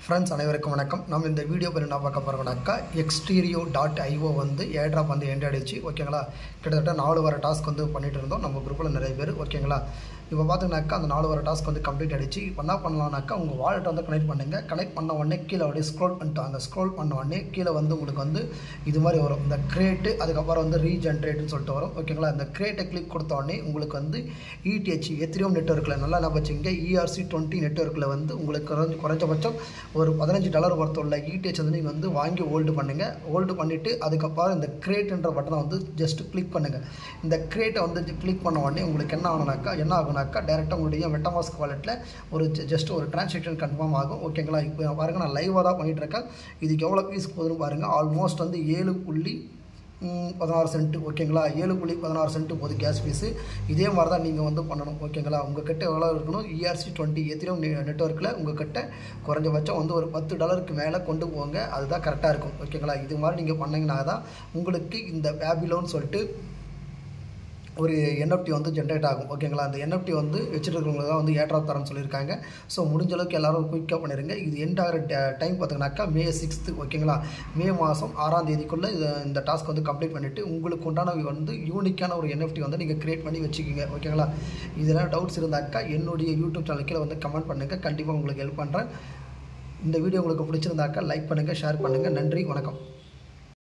Friends அனைவருக்கும் வணக்கம். நம்ம இந்த வீடியோ பண்ணி என்ன பார்க்க போகிறோம்னாக்கா Xtereo.io வந்து ஏர்ட்ராப் வந்து எண்ட் ஆகிடுச்சு. ஓகேங்களா, கிட்டத்தட்ட 4 வார டாஸ்க் வந்து பண்ணிட்டு இருந்தோம் நம்ம குரூப்பில் நிறைய பேர். ஓகேங்களா, இப்போ பார்த்தீங்கன்னாக்கா அந்த 4 வார டாஸ்க் வந்து கம்ப்ளீட் ஆகிடுச்சு. இப்போ என்ன பண்ணலாம்னாக்கா உங்கள் வாலெட்டை வந்து கனெக்ட் பண்ணுங்கள். கனெக்ட் பண்ண உடனே கீழே அப்படியே ஸ்க்ரோல் பண்ணிட்டு அந்த ஸ்க்ரோல் பண்ண உடனே கீழே வந்து உங்களுக்கு வந்து இது மாதிரி வரும், இந்த கிரேட்டு, அதுக்கப்புறம் வந்து ரீஜென்ரேட்னு சொல்லிட்டு வரும். ஓகேங்களா, இந்த கிரேட்டை கிளிக் கொடுத்த உடனே உங்களுக்கு வந்து ETH எத்திரியம் நெட்வொர்க்கில் நல்லா என்ன வச்சுங்க, ERC20 நெட்வொர்க்கில் வந்து உங்களுக்கு குறைஞ்சபட்சம் ஒரு $15 ஒருத்தருள்ள ETH வந்து நீங்கள் வந்து வாங்கி ஹோல்டு பண்ணுங்கள். ஹோல்டு பண்ணிவிட்டு அதுக்கப்புறம் இந்த கிரேட்ன்ற பட்டனை வந்து ஜஸ்ட் கிளிக் பண்ணுங்கள். இந்த கிரேட்டை வந்து கிளிக் பண்ண உடனே உங்களுக்கு என்ன ஆகுனாக்கா டேரெக்டாக உங்களுடைய மெட்டாமாஸ்க் வாலெட்டில் ஒரு ஜஸ்ட் ஒரு டிரான்சாக்ஷன் கன்ஃபார்ம் ஆகும். ஓகேங்களா, இப்போ பாருங்கள் நான் லைவாக தான் பண்ணிகிட்டு இருக்கேன். இதுக்கு எவ்வளோ பீஸ் போகுதுன்னு பாருங்கள். ஆல்மோஸ்ட் வந்து 7.16 சென்ட். ஓகேங்களா, 7.16 சென்ட் போகுது கேஸ் ஃபீஸு. இதே மாதிரி தான் நீங்கள் வந்து பண்ணணும். ஓகேங்களா, உங்கள் கிட்ட எவ்வளோ இருக்கணும், ERC20 எத்திரியம் நெட்வொர்க்கில் உங்கள் கிட்ட குறைஞ்சபட்சம் வந்து ஒரு $10 மேலே கொண்டு போங்க. அதுதான் கரெக்டாக இருக்கும். ஓகேங்களா, இது மாதிரி நீங்கள் பண்ணிங்கன்னா தான் உங்களுக்கு இந்த பேபிலோன்னு சொல்லிட்டு ஒரு NFT வந்து ஜென்ரேட் ஆகும். ஓகேங்களா, அந்த NFT வந்து வச்சுட்டு இருக்கிறவங்க தான் வந்து ஏர்ட்ராப் தரேன்னு சொல்லியிருக்காங்க. ஸோ முடிஞ்ச அளவுக்கு எல்லோரும் குயிக்காக பண்ணிடுங்க. இது எண்ட் ஆகிற டைம் பார்த்தீங்கன்னாக்கா May 6th. ஓகேங்களா, மே மாதம் 6ஆம் தேதிக்குள்ளே இந்த டாஸ்க் வந்து கம்ப்ளீட் பண்ணிவிட்டு உங்களுக்கு உண்டான வந்து யூனிக்கான ஒரு NFT வந்து நீங்கள் க்ரியேட் பண்ணி வச்சுக்கிங்க. ஓகேங்களா, இதெல்லாம் டவுட்ஸ் இருந்தாக்கா என்னுடைய யூடியூப் சேனல் கீழே வந்து கமெண்ட் பண்ணுங்கள். கண்டிப்பாக உங்களுக்கு ஹெல்ப் பண்ணுறேன். இந்த வீடியோ உங்களுக்கு பிடிச்சிருந்தாக்கா லைக் பண்ணுங்கள், ஷேர் பண்ணுங்கள். நன்றி, வணக்கம்.